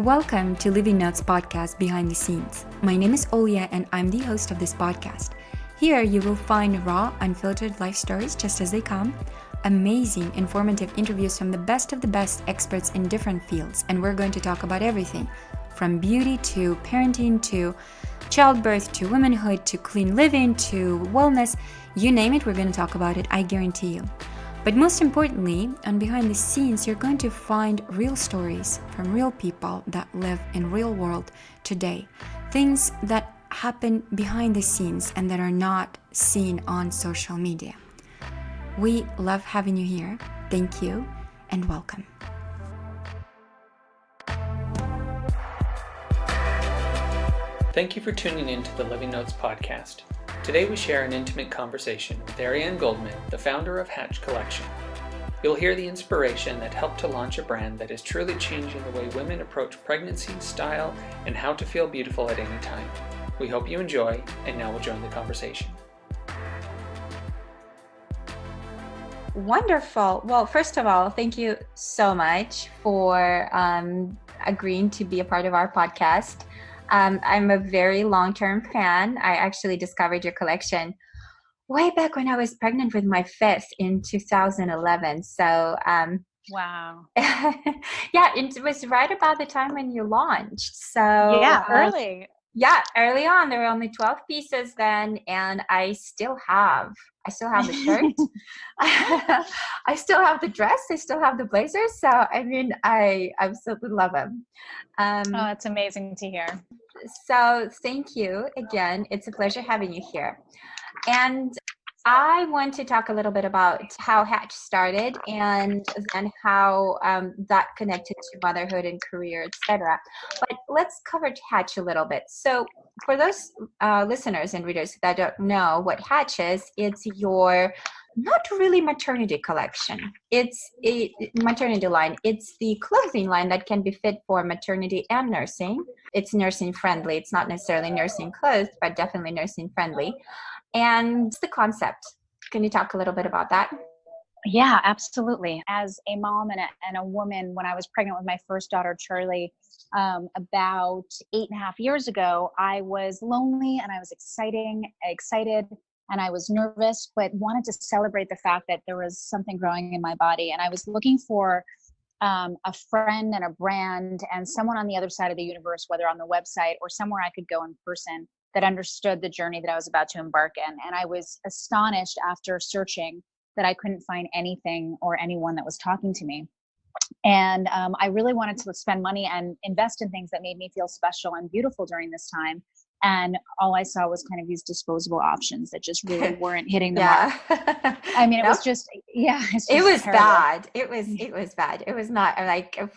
Welcome to Living Notes podcast Behind the Scenes. My name is Olya and I'm the host of this podcast. Here you will find raw, unfiltered life stories just as they come, amazing, informative interviews from the best experts in different fields, and we're going to talk about everything from beauty to parenting to childbirth to womanhood to clean living to wellness. You name it, we're going to talk about it, I guarantee you. But most importantly, on behind the scenes, you're going to find real stories from real people that live in real world today. Things that happen behind the scenes and that are not seen on social media. We love having you here. Thank you and welcome. Thank you for tuning in to the Living Notes podcast. Today we share an intimate conversation with Ariane Goldman, the founder of Hatch Collection. You'll hear the inspiration that helped to launch a brand that is truly changing the way women approach pregnancy, style, and how to feel beautiful at any time. We hope you enjoy, and now we'll join the conversation. Wonderful. Well, first of all, thank you so much for agreeing to be a part of our podcast. I'm a very long-term fan. I actually discovered your collection way back when I was pregnant with my fifth in 2011. So, wow. Yeah, it was right about the time when you launched. So yeah, early. Yeah, early on. There were only 12 pieces then, and I still have the shirt. I still have the dress. I still have the blazer. So, I mean, I absolutely love them. Oh, it's amazing to hear. So thank you again. It's a pleasure having you here. And I want to talk a little bit about how Hatch started and then how that connected to motherhood and career, etc. But let's cover Hatch a little bit. So for those listeners and readers that don't know what Hatch is, it's your not really maternity collection. It's a maternity line. It's the clothing line that can be fit for maternity and nursing. It's nursing friendly. It's not necessarily nursing clothes, but definitely nursing friendly. And the concept. Can you talk a little bit about that? Yeah, absolutely. As a mom and a woman, when I was pregnant with my first daughter, Charlie, about 8.5 years ago, I was lonely and I was excited. And I was nervous, but wanted to celebrate the fact that there was something growing in my body. And I was looking for a friend and a brand and someone on the other side of the universe, whether on the website or somewhere I could go in person, that understood the journey that I was about to embark in. And I was astonished after searching that I couldn't find anything or anyone that was talking to me. And I really wanted to spend money and invest in things that made me feel special and beautiful during this time. And all I saw was kind of these disposable options that just really weren't hitting the mark. I mean, it was just, it was terrible. bad. It was bad. It was not like it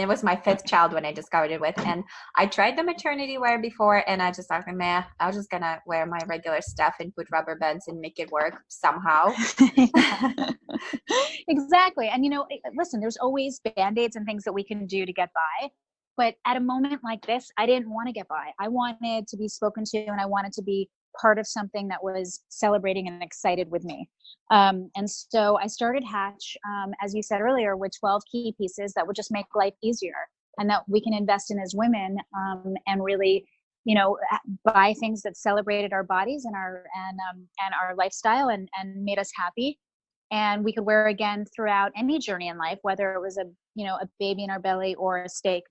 was my fifth child when I discovered it with, and I tried the maternity wear before and I just thought, man, I was just gonna wear my regular stuff and put rubber bands and make it work somehow. Exactly. And listen, there's always Band-Aids and things that we can do to get by. But at a moment like this, I didn't want to get by. I wanted to be spoken to and I wanted to be part of something that was celebrating and excited with me. And so I started Hatch, as you said earlier, with 12 key pieces that would just make life easier and that we can invest in as women and really, buy things that celebrated our bodies and our lifestyle and made us happy. And we could wear again throughout any journey in life, whether it was a baby in our belly or a steak,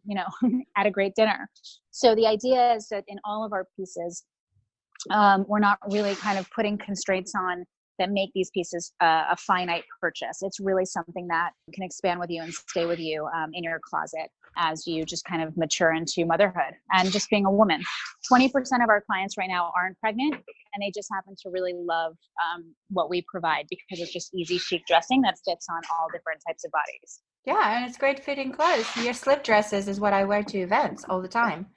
at a great dinner. So the idea is that in all of our pieces, we're not really kind of putting constraints on that make these pieces a finite purchase. It's really something that can expand with you and stay with you in your closet as you just kind of mature into motherhood and just being a woman. 20% of our clients right now aren't pregnant, and they just happen to really love what we provide because it's just easy, chic dressing that fits on all different types of bodies. Yeah, and it's great fitting clothes. Your slip dresses is what I wear to events all the time.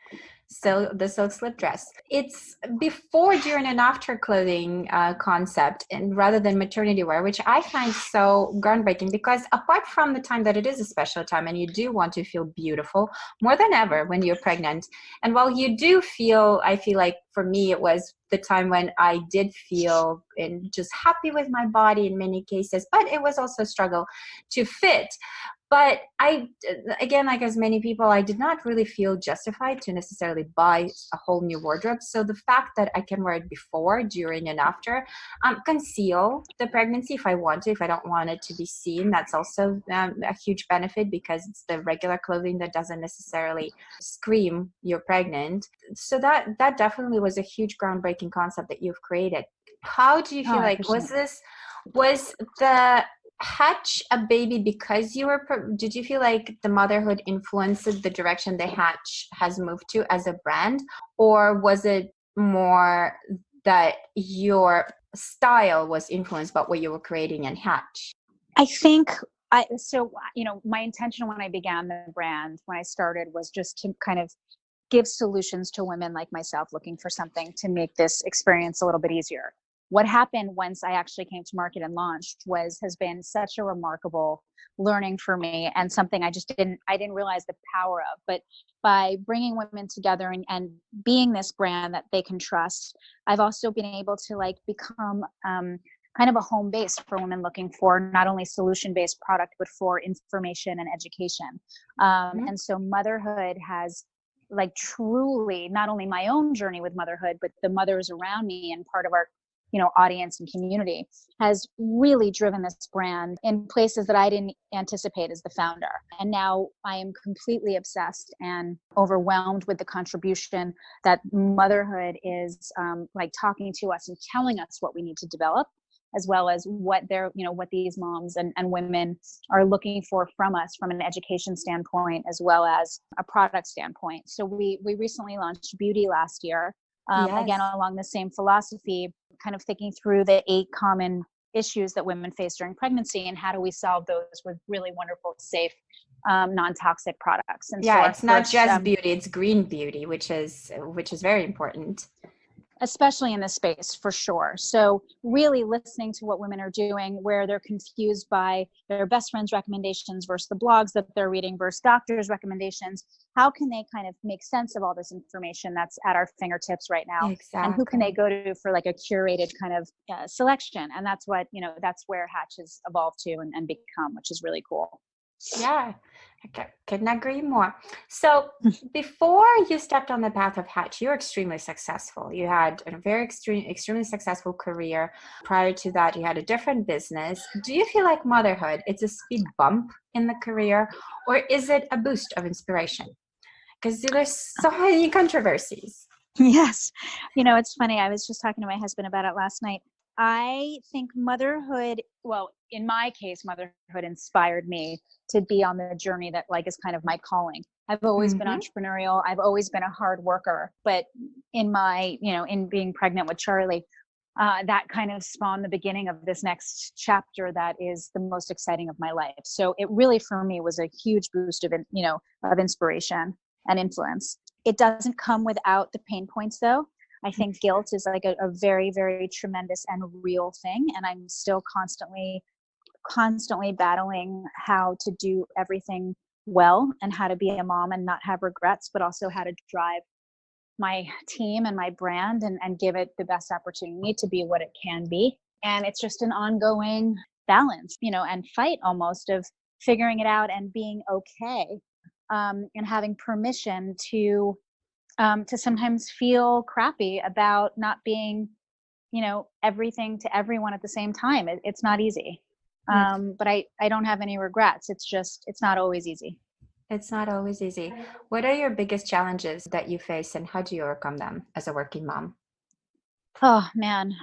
So the silk slip dress. It's before, during, and after clothing concept, and rather than maternity wear, which I find so groundbreaking because apart from the time that it is a special time and you do want to feel beautiful more than ever when you're pregnant. And while you do feel, I feel like for me, it was the time when I did feel just happy with my body in many cases, but it was also a struggle to fit. But again, like as many people, I did not really feel justified to necessarily buy a whole new wardrobe. So the fact that I can wear it before, during, and after, conceal the pregnancy if I want to. If I don't want it to be seen, that's also a huge benefit, because it's the regular clothing that doesn't necessarily scream you're pregnant. So that definitely was a huge groundbreaking concept that you've created. How do you Oh, feel I like, appreciate it. was the Hatch a baby because you were, did you feel like the motherhood influenced the direction the Hatch has moved to as a brand? Or was it more that your style was influenced by what you were creating in Hatch? I think my intention when I began the brand, when I started, was just to kind of give solutions to women like myself looking for something to make this experience a little bit easier. What happened once I actually came to market and launched has been such a remarkable learning for me, and something I didn't realize the power of. But by bringing women together and being this brand that they can trust, I've also been able to like become kind of a home base for women looking for not only solution-based product, but for information and education. And so motherhood has like truly not only my own journey with motherhood, but the mothers around me and part of our audience and community has really driven this brand in places that I didn't anticipate as the founder. And now I am completely obsessed and overwhelmed with the contribution that motherhood is like talking to us and telling us what we need to develop, as well as what what these moms and women are looking for from us from an education standpoint, as well as a product standpoint. So we recently launched Beauty last year, again, Yes. along the same philosophy, kind of thinking through the 8 common issues that women face during pregnancy and how do we solve those with really wonderful, safe, non-toxic products. And so Yeah, our it's not first, just beauty, it's green beauty, which is very important. especially in this space, for sure. So really listening to what women are doing, where they're confused by their best friend's recommendations versus the blogs that they're reading versus doctors' recommendations. How can they kind of make sense of all this information that's at our fingertips right now? And who can they Exactly. go to for like a curated kind of selection? And that's what, that's where Hatch has evolved to and become, which is really cool. Yeah, couldn't agree more. So before you stepped on the path of Hatch, you were extremely successful. You had a very extremely successful career. Prior to that, you had a different business. Do you feel like motherhood, it's a speed bump in the career, or is it a boost of inspiration? Because there's so many controversies. Yes. It's funny. I was just talking to my husband about it last night. I think motherhood, well, in my case, motherhood inspired me to be on the journey that like is kind of my calling. I've always been Mm-hmm. entrepreneurial. I've always been a hard worker, but in my, in being pregnant with Charlie, that kind of spawned the beginning of this next chapter that is the most exciting of my life. So it really, for me, was a huge boost of inspiration and influence. It doesn't come without the pain points, though. I think guilt is like a very, very tremendous and real thing. And I'm still constantly battling how to do everything well and how to be a mom and not have regrets, but also how to drive my team and my brand and give it the best opportunity to be what it can be. And it's just an ongoing balance, and fight almost of figuring it out and being okay, and having permission to sometimes feel crappy about not being, everything to everyone at the same time. It's not easy. But I don't have any regrets. It's not always easy. It's not always easy. What are your biggest challenges that you face, and how do you overcome them as a working mom? Oh man.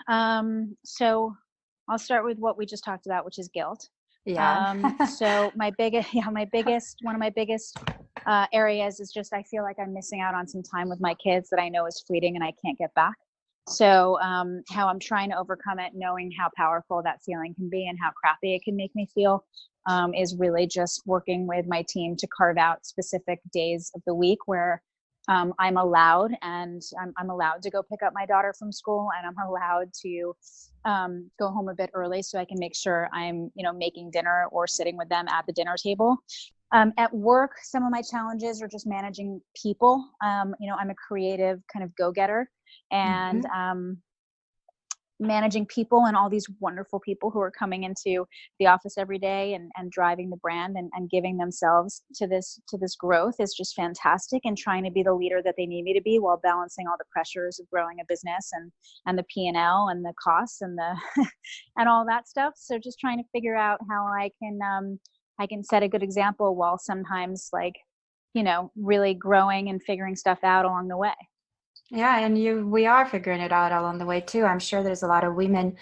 So I'll start with what we just talked about, which is guilt. Yeah. So one of my biggest areas is just I feel like I'm missing out on some time with my kids that I know is fleeting and I can't get back. So how I'm trying to overcome it, knowing how powerful that feeling can be and how crappy it can make me feel, is really just working with my team to carve out specific days of the week where I'm allowed I'm allowed to go pick up my daughter from school, and I'm allowed to go home a bit early so I can make sure I'm, making dinner or sitting with them at the dinner table. At work, some of my challenges are just managing people. I'm a creative kind of go-getter, and Mhm. managing people and all these wonderful people who are coming into the office every day and driving the brand and giving themselves to this growth is just fantastic, and trying to be the leader that they need me to be while balancing all the pressures of growing a business and the P&L and the costs and the and all that stuff. So just trying to figure out how I can set a good example while sometimes, like, really growing and figuring stuff out along the way. Yeah, and we are figuring it out along the way too. I'm sure there's a lot of women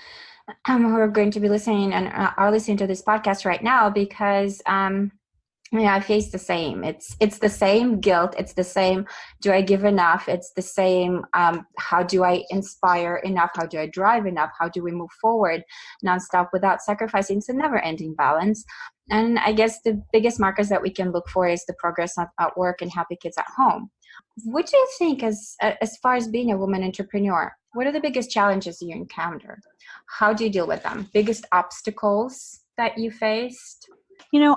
who are going to be listening and are listening to this podcast right now because I face the same. It's the same guilt. It's the same. Do I give enough? It's the same. How do I inspire enough? How do I drive enough? How do we move forward nonstop without sacrificing? It's a never-ending balance. And I guess the biggest markers that we can look for is the progress at work and happy kids at home. What do you think, as far as being a woman entrepreneur, what are the biggest challenges you encounter? How do you deal with them? Biggest obstacles that you faced?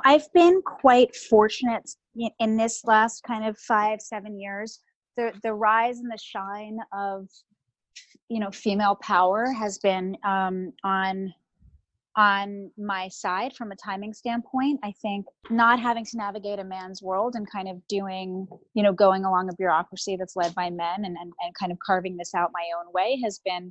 I've been quite fortunate in this last kind of 5-7 years. The rise and the shine of, female power has been on my side from a timing standpoint. I think not having to navigate a man's world and kind of doing, going along a bureaucracy that's led by men and kind of carving this out my own way has been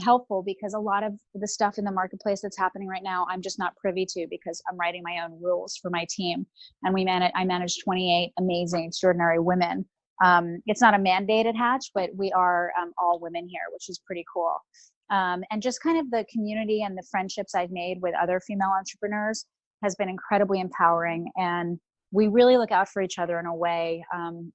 helpful, because a lot of the stuff in the marketplace that's happening right now, I'm just not privy to, because I'm writing my own rules for my team. And I manage 28 amazing, extraordinary women. It's not a mandate at Hatch, but we are all women here, which is pretty cool. And just kind of the community and the friendships I've made with other female entrepreneurs has been incredibly empowering. And we really look out for each other in a way,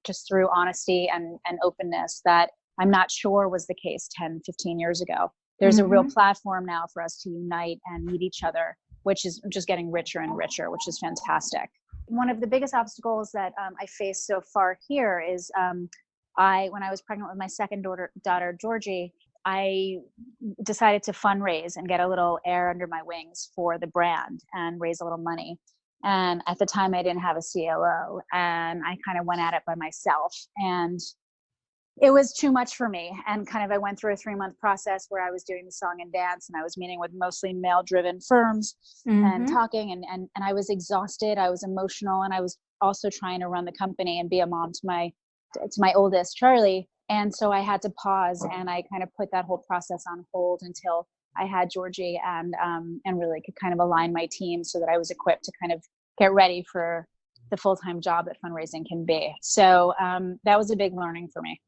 just through honesty and openness, that I'm not sure was the case 10, 15 years ago. There's a real platform now for us to unite and meet each other, which is just getting richer and richer, which is fantastic. One of the biggest obstacles that I faced so far here is when I was pregnant with my second daughter, Georgie, I decided to fundraise and get a little air under my wings for the brand and raise a little money. And at the time I didn't have a COO, and I kind of went at it by myself, and it was too much for me. And kind of, I went through a 3-month process where I was doing the song and dance, and I was meeting with mostly male driven firms and talking, and I was exhausted. I was emotional. And I was also trying to run the company and be a mom to my oldest, Charlie. And so I had to pause, and I kind of put that whole process on hold until I had Georgie and really could kind of align my team so that I was equipped to kind of get ready for the full-time job that fundraising can be. So that was a big learning for me.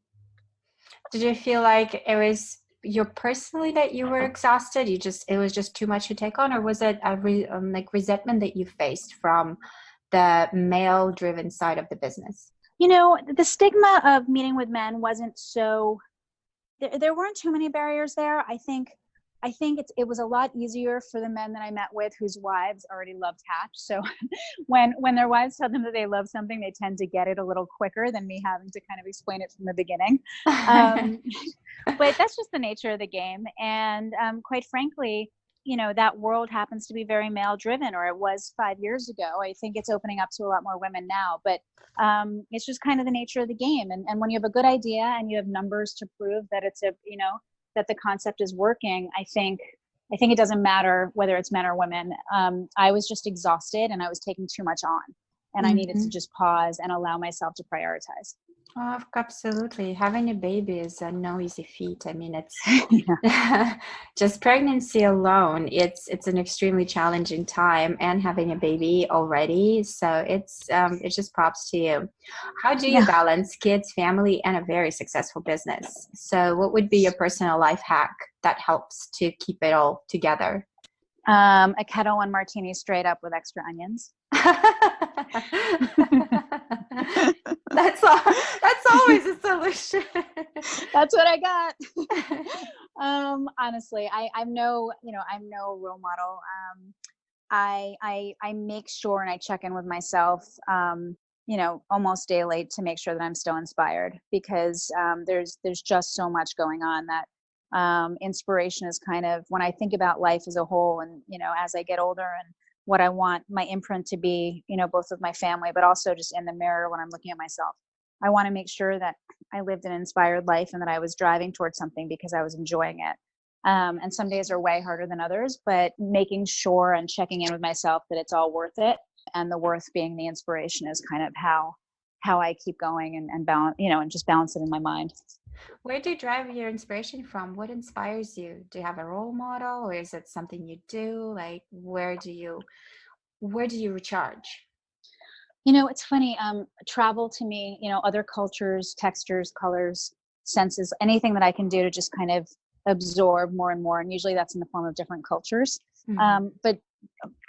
Did you feel like it was you personally that you were exhausted? It was just too much to take on, or was it like resentment that you faced from the male-driven side of the business? The stigma of meeting with men wasn't so, there weren't too many barriers there. I think it was a lot easier for the men that I met with whose wives already loved Hatch. So when their wives tell them that they love something, they tend to get it a little quicker than me having to kind of explain it from the beginning. But that's just the nature of the game. And quite frankly, that world happens to be very male driven, or it was 5 years ago. I think it's opening up to a lot more women now, but it's just kind of the nature of the game. And when you have a good idea and you have numbers to prove that it's that the concept is working, I think it doesn't matter whether it's men or women. I was just exhausted, and I was taking too much on, and I needed to just pause and allow myself to prioritize. Oh, absolutely. Having a baby is no easy feat. I mean, it's just pregnancy alone. It's an extremely challenging time, and having a baby already. So it's just props to you. How do you balance kids, family, and a very successful business? So what would be your personal life hack that helps to keep it all together? A Kettle One martini straight up with extra onions. That's always a solution. That's what I got. Honestly, I'm no role model. I make sure, and I check in with myself, almost daily, to make sure that I'm still inspired, because there's just so much going on that inspiration is kind of, when I think about life as a whole, and as I get older, and what I want my imprint to be, both with my family, but also just in the mirror when I'm looking at myself. I want to make sure that I lived an inspired life, and that I was driving towards something because I was enjoying it. And some days are way harder than others, but making sure and checking in with myself that it's all worth it, and the worth being the inspiration is kind of how I keep going and balance, and just balance it in my mind. Where do you drive your inspiration from? What inspires you? Do you have a role model, or is it something you do? Like, where do you recharge? It's funny. Travel to me, other cultures, textures, colors, senses, anything that I can do to just kind of absorb more and more. And usually that's in the form of different cultures. But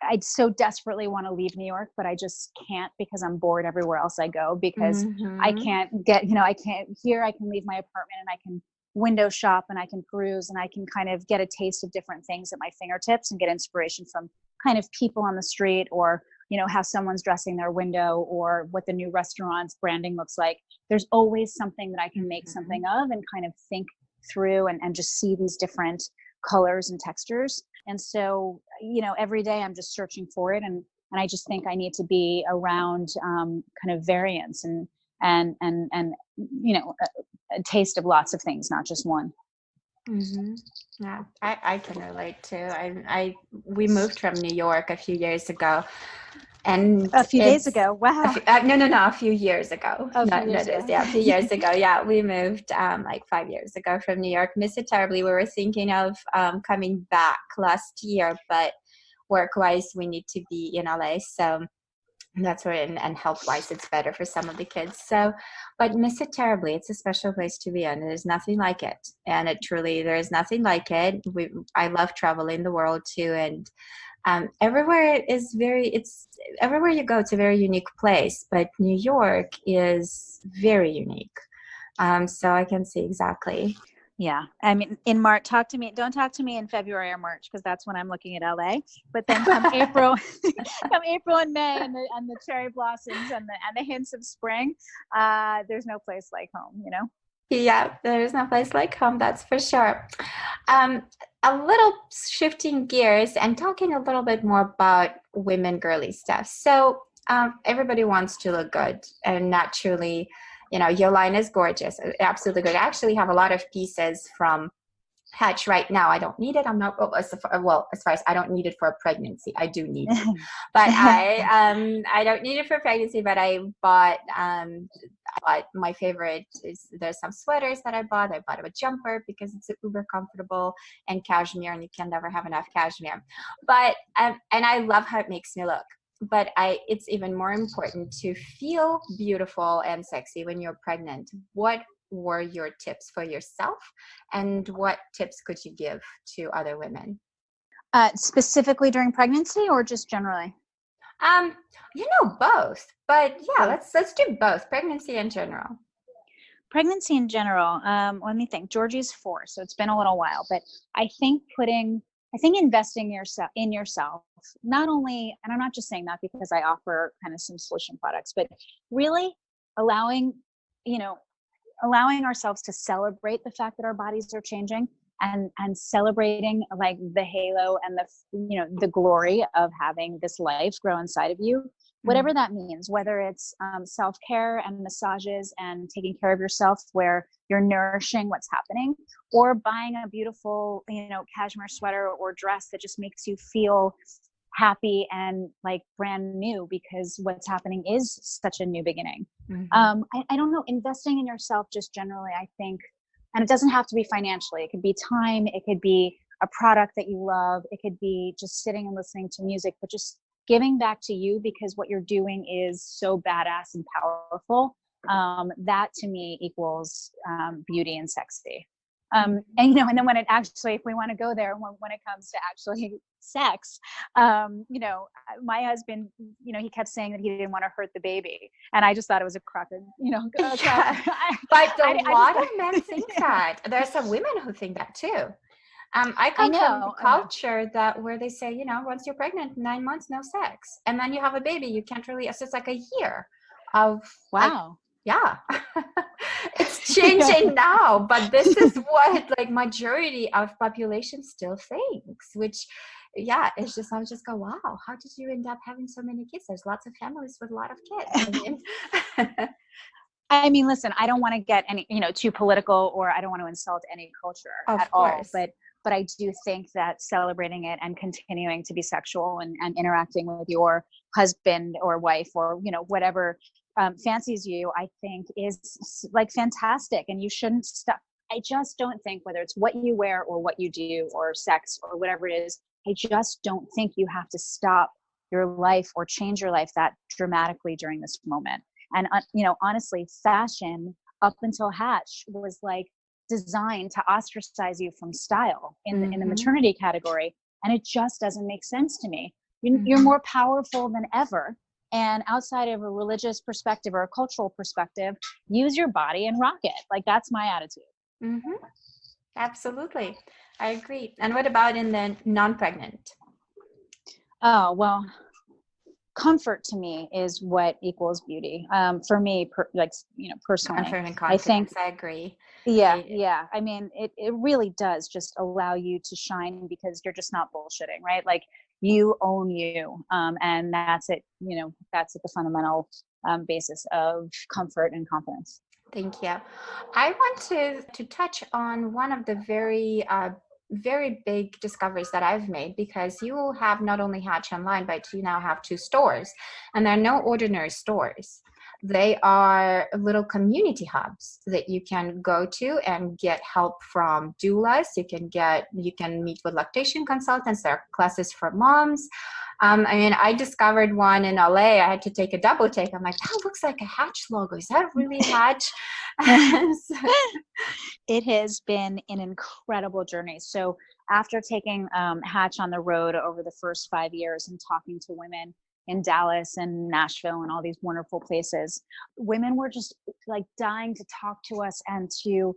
I so desperately want to leave New York, but I just can't because I'm bored everywhere else I go, because I can't get, I can't here. I can leave my apartment and I can window shop and I can peruse and I can kind of get a taste of different things at my fingertips and get inspiration from kind of people on the street, or how someone's dressing their window, or what the new restaurant's branding looks like. There's always something that I can make something of and kind of think through and just see these different colors and textures. And so, every day I'm just searching for it. And I just think I need to be around kind of variance and a taste of lots of things, not just one. Yeah, I can relate too. We moved from New York a few years ago, and a few days ago. Wow. A few years ago. A few years ago. Yeah, we moved like 5 years ago from New York. Miss it terribly. We were thinking of coming back last year, but work-wise, we need to be in LA, so that's where, and health-wise, it's better for some of the kids. So, but miss it terribly. It's a special place to be in. There's nothing like it, and there is nothing like it. I love traveling the world too, and everywhere everywhere you go, it's a very unique place. But New York is very unique. So I can see exactly. Yeah. I mean, in March, don't talk to me in February or March, because that's when I'm looking at LA. But then come April, and May, and the cherry blossoms and the hints of spring, there's no place like home, Yeah, there is no place like home, that's for sure. A little shifting gears and talking a little bit more about women girly stuff. So everybody wants to look good, and naturally, your line is gorgeous, absolutely good. I actually have a lot of pieces from Hatch right now. I don't need it. I'm not, as far as I don't need it for a pregnancy. I do need it, but I don't need it for pregnancy. But I bought my favorite is, there's some sweaters that I bought a jumper because it's uber comfortable, and cashmere, and you can never have enough cashmere. But and I love how it makes me look. But it's even more important to feel beautiful and sexy when you're pregnant. What were your tips for yourself, and what tips could you give to other women? Specifically during pregnancy, or just generally? Both. But yeah, let's do both. Pregnancy in general. Pregnancy in general. Let me think. Georgie's 4, so it's been a little while. But I think investing in yourself, not only, and I'm not just saying that because I offer kind of some solution products, but really allowing ourselves to celebrate the fact that our bodies are changing, and celebrating like the halo and the glory of having this life grow inside of you, whatever that means, whether it's self-care and massages and taking care of yourself where you're nourishing what's happening, or buying a beautiful, cashmere sweater or dress that just makes you feel happy and like brand new, because what's happening is such a new beginning. I don't know, investing in yourself just generally, I think, and it doesn't have to be financially. It could be time, it could be a product that you love, it could be just sitting and listening to music, but just giving back to you, because what you're doing is so badass and powerful. That to me equals beauty and sexy. And then when it actually, if we want to go there, when it comes to actually sex, my husband, he kept saying that he didn't want to hurt the baby, and I just thought it was a crock of, But a lot of men think that. There are some women who think that too. I come from a culture where they say, once you're pregnant, 9 months, no sex, and then you have a baby, you can't really. So it's like a year of wow. Yeah, it's changing now, but this is what majority of population still thinks, which, it's just, I just go, wow, how did you end up having so many kids? There's lots of families with a lot of kids. I mean, listen, I don't want to get any, too political, or I don't want to insult any culture at all, but But I do think that celebrating it and continuing to be sexual and interacting with your husband or wife or, whatever fancies you, I think is like fantastic. And you shouldn't stop. I just don't think, whether it's what you wear or what you do or sex or whatever it is, I just don't think you have to stop your life or change your life that dramatically during this moment. And, honestly, fashion up until Hatch was like designed to ostracize you from style in the maternity category. And it just doesn't make sense to me. You're more powerful than ever. And outside of a religious perspective or a cultural perspective, use your body and rock it. Like, that's my attitude. Absolutely. I agree. And what about in the non-pregnant? Oh, well, comfort to me is what equals beauty. For me, personally, Comfort and I think, confidence. I agree. yeah. I mean, it really does just allow you to shine because you're just not bullshitting, right? Like, you own you. And that's it, that's at the fundamental basis of comfort and confidence. Thank you. I want to touch on one of the very big discoveries that I've made, because you have not only Hatch online, but you now have 2 stores, and they're no ordinary stores. They are little community hubs that you can go to and get help from doulas. You can meet with lactation consultants. There are classes for moms. I discovered one in LA. I had to take a double take. I'm like, that looks like a Hatch logo. Is that really Hatch? It has been an incredible journey. So after taking Hatch on the road over the first 5 years and talking to women in Dallas and Nashville and all these wonderful places, women were just like dying to talk to us and to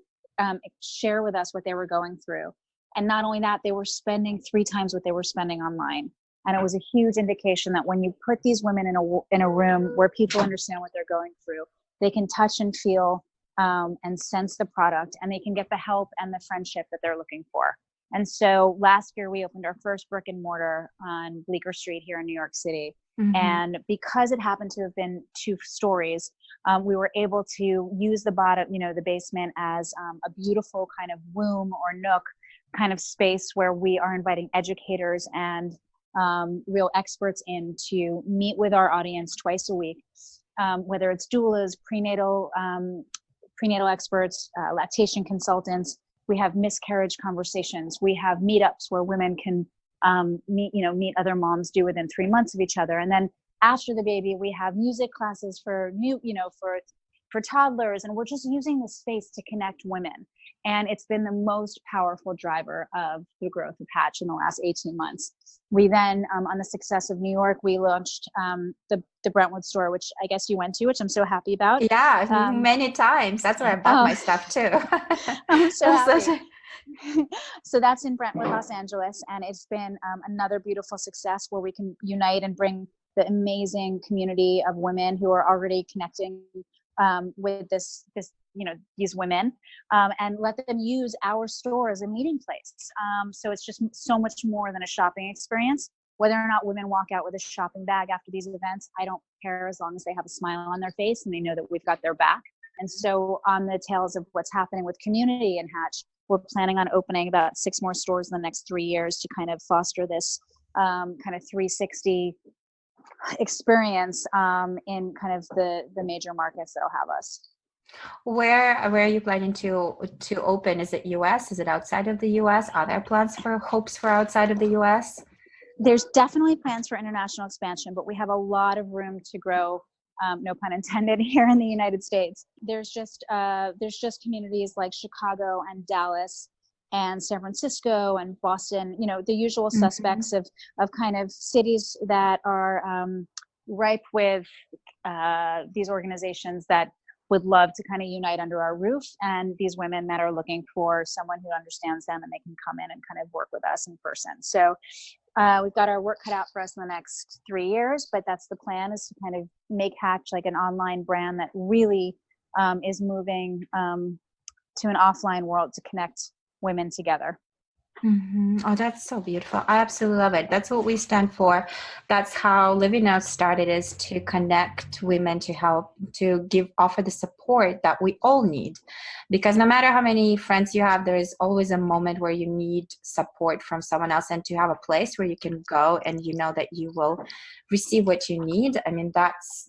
share with us what they were going through. And not only that, they were spending 3 times what they were spending online. And it was a huge indication that when you put these women in a room where people understand what they're going through, they can touch and feel and sense the product, and they can get the help and the friendship that they're looking for. And so last year we opened our first brick and mortar on Bleecker Street here in New York City. And because it happened to have been 2 stories, we were able to use the bottom, the basement, as a beautiful kind of womb or nook kind of space where we are inviting educators and real experts in to meet with our audience twice a week, whether it's doulas, prenatal experts, lactation consultants. We have miscarriage conversations. We have meetups where women can meet other moms due within 3 months of each other. And then after the baby, we have music classes for for toddlers. And we're just using the space to connect women. And it's been the most powerful driver of the growth of Hatch in the last 18 months. We then, on the success of New York, we launched the Brentwood store, which I guess you went to, which I'm so happy about. Yeah, many times. That's where I bought my stuff too. I'm so happy. So that's in Brentwood, Los Angeles. And it's been another beautiful success where we can unite and bring the amazing community of women who are already connecting with these women, and let them use our store as a meeting place. So it's just so much more than a shopping experience. Whether or not women walk out with a shopping bag after these events, I don't care, as long as they have a smile on their face and they know that we've got their back. And so on the tails of what's happening with community in Hatch, we're planning on opening about 6 more stores in the next 3 years to kind of foster this kind of 360 experience in kind of the major markets that'll have us. Where are you planning to open? Is it US? Is it outside of the US? Are there hopes for outside of the US? There's definitely plans for international expansion, but we have a lot of room to grow, no pun intended, here in the United States. There's just communities like Chicago and Dallas and San Francisco and Boston, the usual suspects of kind of cities that are ripe with these organizations that would love to kind of unite under our roof, and these women that are looking for someone who understands them and they can come in and kind of work with us in person. So we've got our work cut out for us in the next 3 years, but that's the plan, is to kind of make Hatch like an online brand that really is moving to an offline world to connect women together. Oh, that's so beautiful. I absolutely love it. That's what we stand for. That's how Living Notes started, is to connect women, to help, to offer the support that we all need. Because no matter how many friends you have, there is always a moment where you need support from someone else, and to have a place where you can go and you know that you will receive what you need. I mean, that's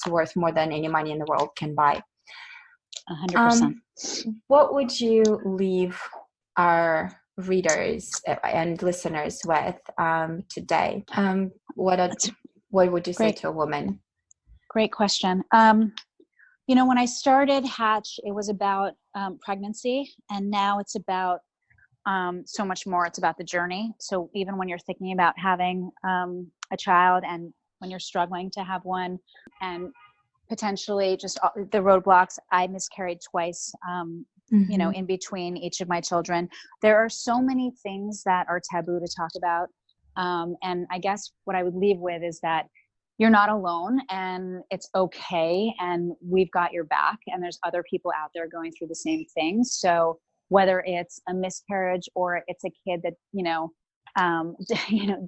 worth more than any money in the world can buy. 100%. What would you leave our readers and listeners with today? What would you say to a woman? Great question. When I started Hatch, it was about pregnancy, and now it's about so much more. It's about the journey. So even when you're thinking about having a child, and when you're struggling to have one, and potentially just the roadblocks, I miscarried twice, in between each of my children. There are so many things that are taboo to talk about. And I guess what I would leave with is that you're not alone, and it's okay. And we've got your back, and there's other people out there going through the same things. So whether it's a miscarriage, or it's a kid that,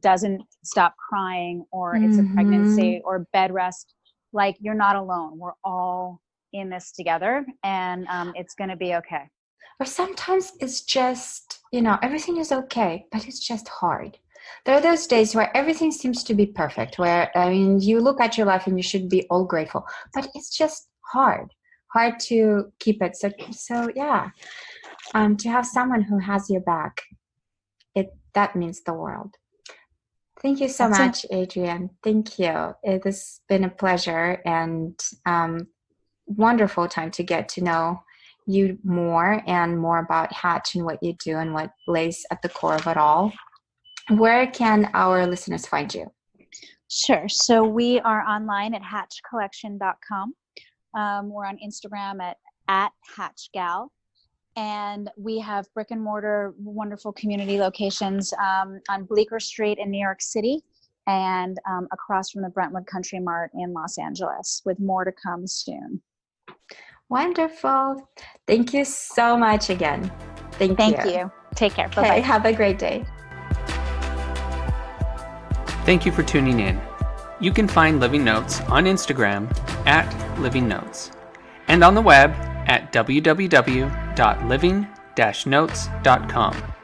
doesn't stop crying, or it's a pregnancy or bed rest, like, you're not alone. We're all in this together, and it's going to be okay. Or sometimes it's just, everything is okay, but it's just hard. There are those days where everything seems to be perfect, where, you look at your life and you should be all grateful, but it's just hard to keep it. So yeah, to have someone who has your back, that means the world. Thank you so much, Adrienne. Thank you. It has been a pleasure and wonderful time to get to know you more, and more about Hatch and what you do and what lays at the core of it all. Where can our listeners find you? Sure. So we are online at hatchcollection.com. We're on Instagram at hatchgal. And we have brick and mortar wonderful community locations on Bleecker Street in New York City, and across from the Brentwood Country Mart in Los Angeles, with more to come soon. Wonderful. Thank you so much again. Thank you. Take care. Okay, Bye-bye. have a great day. Thank you for tuning in. You can find Living Notes on Instagram at Living Notes, and on the web at www.living-notes.com.